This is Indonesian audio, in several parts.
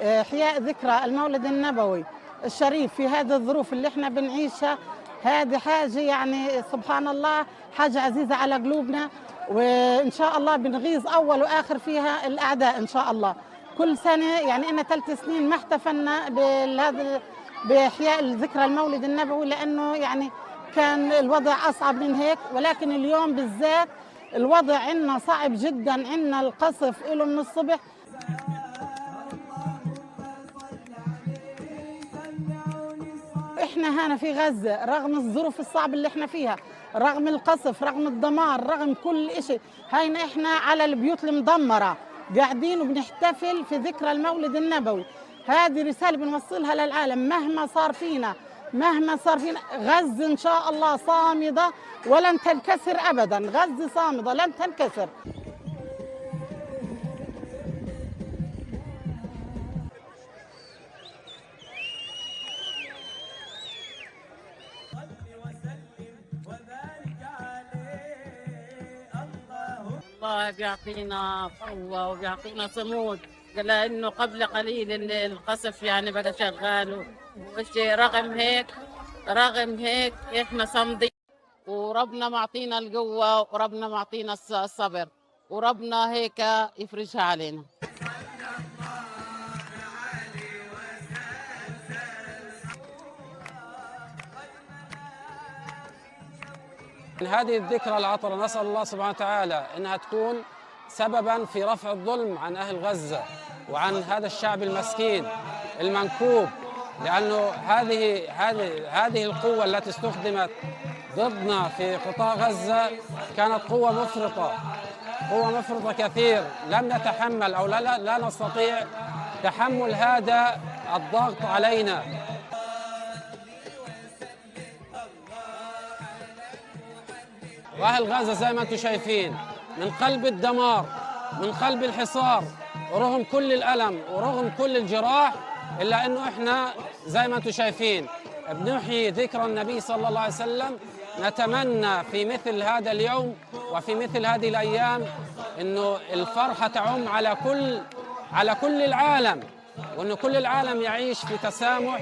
إحياء ذكرى المولد النبوي الشريف في هذه الظروف اللي احنا بنعيشها، هذه حاجة يعني سبحان الله، حاجة عزيزة على قلوبنا، وإن شاء الله بنغيظ أول وآخر فيها الأعداء إن شاء الله. كل سنة يعني إن 3 سنين ما احتفلنا بإحياء الذكرى المولد النبوي، لأنه يعني كان الوضع أصعب من هيك، ولكن اليوم بالذات الوضع عندنا صعب جدا، عندنا القصف له من الصبح. احنا هنا في غزة رغم الظروف الصعبة اللي احنا فيها، رغم القصف، رغم الدمار، رغم كل اشي، هينا احنا على البيوت المدمرة قاعدين وبنحتفل في ذكرى المولد النبوي. هذه رسالة بنوصلها للعالم، مهما صار فينا غزة ان شاء الله صامدة ولن تنكسر ابدا، غزة صامدة لن تنكسر. الله بيعطينا قوة وبيعطينا صمود، لأنه قبل قليل القصف يعني بقى شغال، رغم هيك إحنا صامدين، وربنا معطينا القوة، وربنا معطينا الصبر، وربنا هيك يفرجها علينا. هذه الذكرى العطرة نسأل الله سبحانه وتعالى أنها تكون سبباً في رفع الظلم عن أهل غزة وعن هذا الشعب المسكين المنكوب، لأنه هذه القوة التي استخدمت ضدنا في قطاع غزة كانت قوة مفرطة كثير. لم نتحمل أو لا نستطيع تحمل هذا الضغط علينا. وأهل غزة زي ما أنتم شايفين من قلب الدمار، من قلب الحصار، ورغم كل الألم ورغم كل الجراح، إلا أنه إحنا زي ما أنتم شايفين بنحيي ذكرى النبي صلى الله عليه وسلم. نتمنى في مثل هذا اليوم وفي مثل هذه الأيام أنه الفرحة تعم على كل العالم، وأنه كل العالم يعيش في تسامح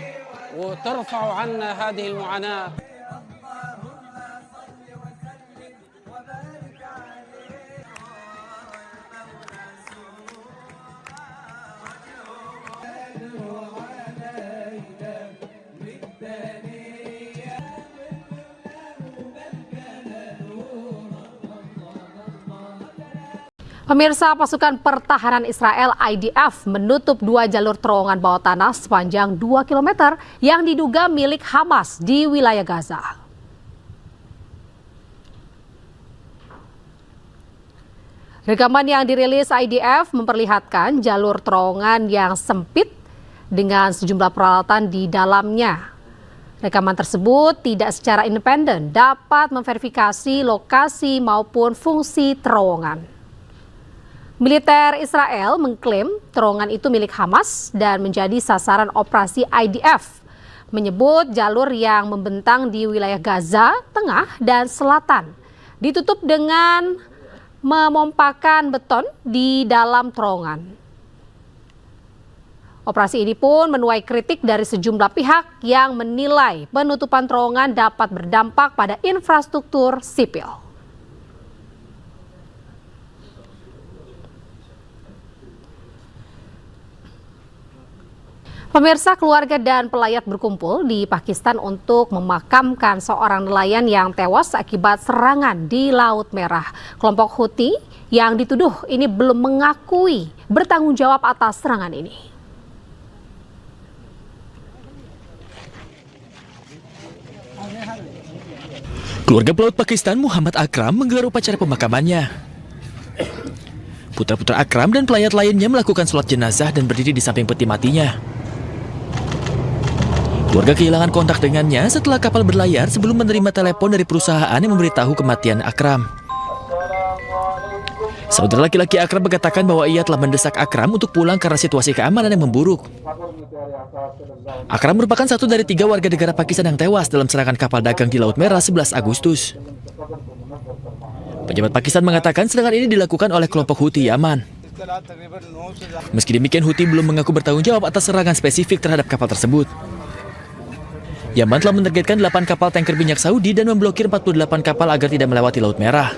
وترفع عنا هذه المعاناة. Pemirsa, pasukan pertahanan Israel IDF menutup 2 jalur terowongan bawah tanah sepanjang 2 km yang diduga milik Hamas di wilayah Gaza. Rekaman yang dirilis IDF memperlihatkan jalur terowongan yang sempit dengan sejumlah peralatan di dalamnya. Rekaman tersebut tidak secara independen dapat memverifikasi lokasi maupun fungsi terowongan. Militer Israel mengklaim terowongan itu milik Hamas dan menjadi sasaran operasi IDF, menyebut jalur yang membentang di wilayah Gaza, Tengah, dan Selatan ditutup dengan memompakan beton di dalam terowongan. Operasi ini pun menuai kritik dari sejumlah pihak yang menilai penutupan terowongan dapat berdampak pada infrastruktur sipil. Pemirsa, keluarga dan pelayat berkumpul di Pakistan untuk memakamkan seorang nelayan yang tewas akibat serangan di Laut Merah. Kelompok Houthi yang dituduh ini belum mengakui bertanggung jawab atas serangan ini. Keluarga pelaut Pakistan Muhammad Akram menggelar upacara pemakamannya. Putra-putra Akram dan pelayat lainnya melakukan sholat jenazah dan berdiri di samping peti matinya. Keluarga kehilangan kontak dengannya setelah kapal berlayar sebelum menerima telepon dari perusahaan yang memberitahu kematian Akram. Saudara laki-laki Akram mengatakan bahwa ia telah mendesak Akram untuk pulang karena situasi keamanan yang memburuk. Akram merupakan satu dari 3 warga negara Pakistan yang tewas dalam serangan kapal dagang di Laut Merah 11 Agustus. Pejabat Pakistan mengatakan serangan ini dilakukan oleh kelompok Houthi Yaman. Meski demikian, Houthi belum mengaku bertanggung jawab atas serangan spesifik terhadap kapal tersebut. Yaman telah menargetkan 8 kapal tanker minyak Saudi dan memblokir 48 kapal agar tidak melewati Laut Merah.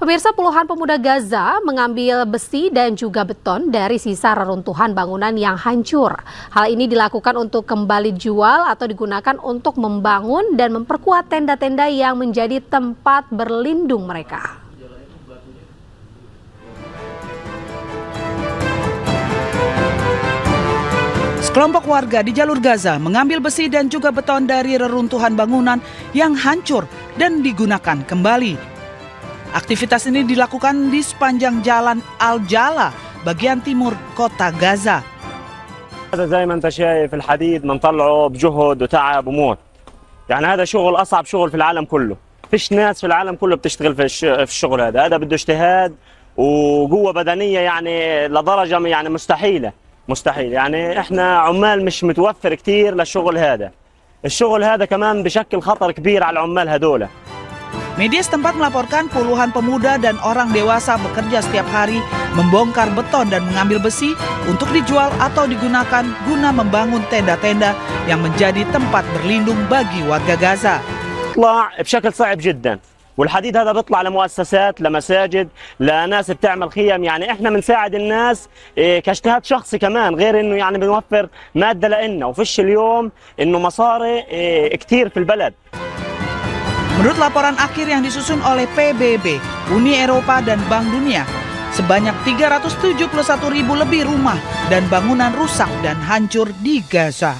Pemirsa, puluhan pemuda Gaza mengambil besi dan juga beton dari sisa reruntuhan bangunan yang hancur. Hal ini dilakukan untuk kembali jual atau digunakan untuk membangun dan memperkuat tenda-tenda yang menjadi tempat berlindung mereka. Sekelompok warga di jalur Gaza mengambil besi dan juga beton dari reruntuhan bangunan yang hancur dan digunakan kembali. Aktivitas ini dilakukan di sepanjang jalan Al-Jala, bagian timur kota Gaza. هذا زي ما انت شايف الحديد بنطلعه بجهد وتعب وموت. يعني هذا شغل اصعب شغل في العالم كله. فيش ناس في العالم كله بتشتغل في الشغل هذا بده اجتهاد وقوة بدنية يعني لدرجة يعني مستحيل. يعني احنا عمال مش متوفر كتير للشغل هذا. الشغل هذا كمان بشكل خطر كبير على العمال هذول. Media setempat melaporkan puluhan pemuda dan orang dewasa bekerja setiap hari membongkar beton dan mengambil besi untuk dijual atau digunakan guna membangun tenda-tenda yang menjadi tempat berlindung bagi warga Gaza. بيطلع بشكل صعب جدا والحديد هذا بيطلع لمؤسسات لمساجد لناس بتعمل خيم يعني احنا بنساعد الناس كاجتهاد شخصي كمان غير انه يعني بنوفر مادة لنا وفيش اليوم انه مصاري كتير في البلد. Menurut laporan akhir yang disusun oleh PBB, Uni Eropa dan Bank Dunia, sebanyak 371.000 lebih rumah dan bangunan rusak dan hancur di Gaza.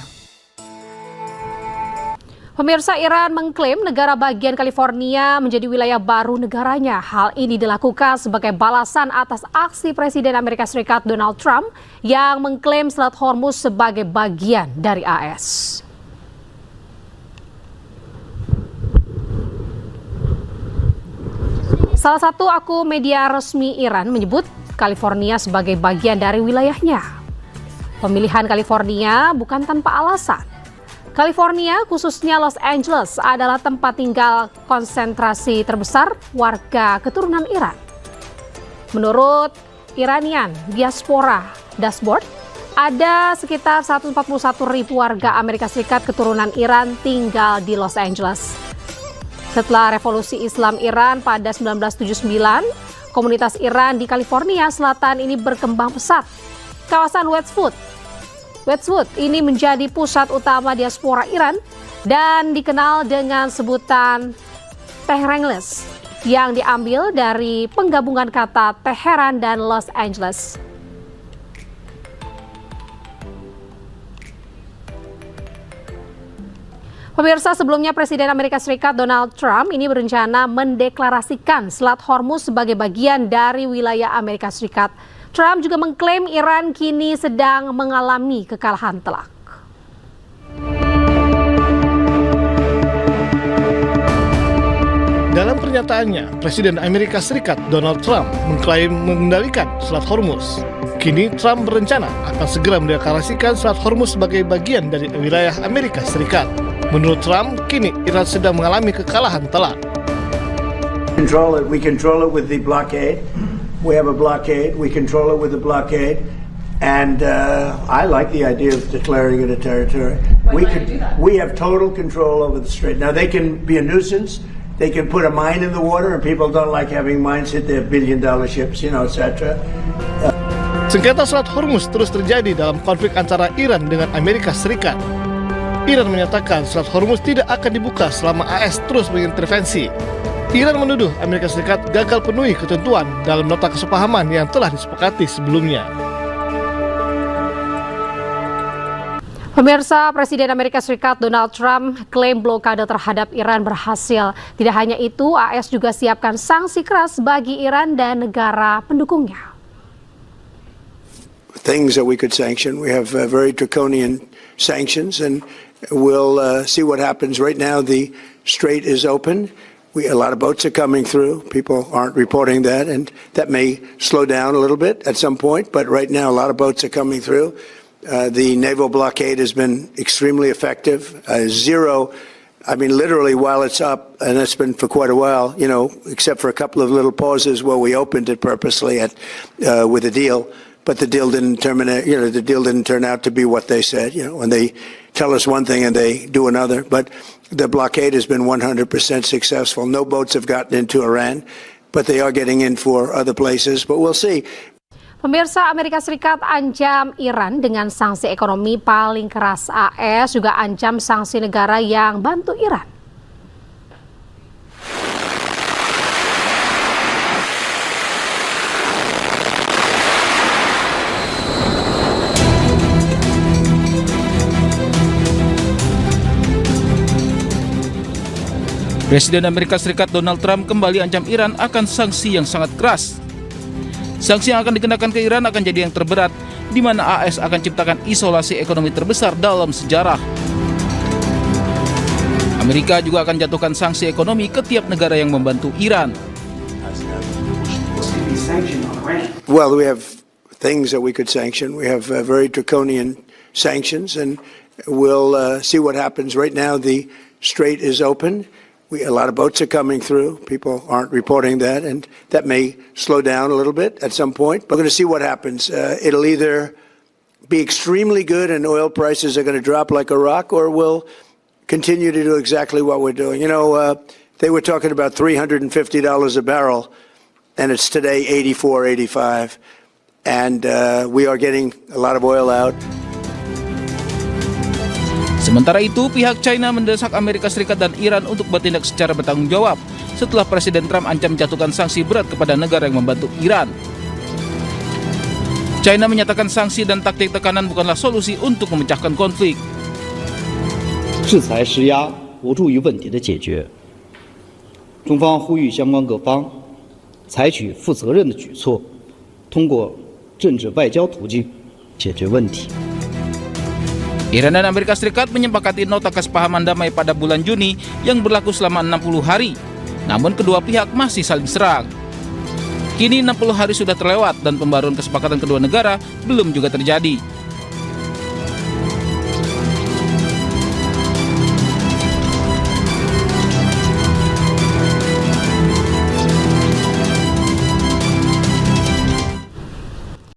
Pemirsa, Iran mengklaim negara bagian California menjadi wilayah baru negaranya. Hal ini dilakukan sebagai balasan atas aksi Presiden Amerika Serikat Donald Trump yang mengklaim Selat Hormuz sebagai bagian dari AS. Salah satu akun media resmi Iran menyebut California sebagai bagian dari wilayahnya. Pemilihan California bukan tanpa alasan. California, khususnya Los Angeles, adalah tempat tinggal konsentrasi terbesar warga keturunan Iran. Menurut Iranian Diaspora Dashboard, ada sekitar 141.000 warga Amerika Serikat keturunan Iran tinggal di Los Angeles. Setelah revolusi Islam Iran pada 1979, komunitas Iran di California Selatan ini berkembang pesat. Kawasan Westwood ini menjadi pusat utama diaspora Iran dan dikenal dengan sebutan Teherangles yang diambil dari penggabungan kata Teheran dan Los Angeles. Pemirsa, sebelumnya Presiden Amerika Serikat Donald Trump ini berencana mendeklarasikan Selat Hormuz sebagai bagian dari wilayah Amerika Serikat. Trump juga mengklaim Iran kini sedang mengalami kekalahan telak. Dalam pernyataannya, Presiden Amerika Serikat Donald Trump mengklaim mengendalikan Selat Hormuz. Kini Trump berencana akan segera mendeklarasikan Selat Hormuz sebagai bagian dari wilayah Amerika Serikat. Menurut Trump, kini Iran sedang mengalami kekalahan telak. We control it with the blockade. We have a blockade. We control it with the blockade. And I like the idea of declaring it a territory. We have total control over the strait. Now they can be a nuisance. They can put a mine in the water, and people don't like having mines hit their billion-dollar ships, etc. Sengketa Selat Hormuz terus terjadi dalam konflik antara Iran dengan Amerika Serikat. Iran menyatakan Selat Hormuz tidak akan dibuka selama AS terus mengintervensi. Iran menuduh Amerika Serikat gagal penuhi ketentuan dalam nota kesepahaman yang telah disepakati sebelumnya. Pemirsa, Presiden Amerika Serikat Donald Trump klaim blokade terhadap Iran berhasil. Tidak hanya itu, AS juga siapkan sanksi keras bagi Iran dan negara pendukungnya. Things that we could sanction. We have very draconian sanctions, and we'll see what happens. Right now, the strait is open. A lot of boats are coming through. People aren't reporting that, and that may slow down a little bit at some point. But right now, a lot of boats are coming through. The naval blockade has been extremely effective. Zero, I mean, literally while it's up, and that's been for quite a while, you know, except for a couple of little pauses where we opened it purposely with a deal. But the deal didn't terminate, you know, the deal didn't turn out to be what they said, you know, when they tell us one thing and they do another. But the blockade has been 100% successful. No boats have gotten into Iran, but they are getting in for other places. But we'll see. Pemirsa, Amerika Serikat ancam Iran dengan sanksi ekonomi paling keras. AS juga ancam sanksi negara yang bantu Iran. Presiden Amerika Serikat Donald Trump kembali ancam Iran akan sanksi yang sangat keras. Sanksi yang akan dikenakan ke Iran akan jadi yang terberat, di mana AS akan ciptakan isolasi ekonomi terbesar dalam sejarah. Amerika juga akan jatuhkan sanksi ekonomi ke tiap negara yang membantu Iran. Well, we have things that we could sanction. We have very draconian sanctions, and we'll see what happens. Right now, the strait is open. A lot of boats are coming through. People aren't reporting that, and that may slow down a little bit at some point. But we're going to see what happens. It'll either be extremely good and oil prices are going to drop like a rock, or we'll continue to do exactly what we're doing. You know, they were talking about $350 a barrel, and it's today 84, 85. And we are getting a lot of oil out. Sementara itu, pihak China mendesak Amerika Serikat dan Iran untuk bertindak secara bertanggung jawab setelah Presiden Trump ancam menjatuhkan sanksi berat kepada negara yang membantu Iran. China menyatakan sanksi dan taktik tekanan bukanlah solusi untuk memecahkan konflik. 制裁施压无助于问题的解决。中方呼吁相关各方采取负责任的举措，通过政治外交途径解决问题。 Iran dan Amerika Serikat menyepakati nota kesepahaman damai pada bulan Juni yang berlaku selama 60 hari. Namun kedua pihak masih saling serang. Kini 60 hari sudah terlewat dan pembaruan kesepakatan kedua negara belum juga terjadi.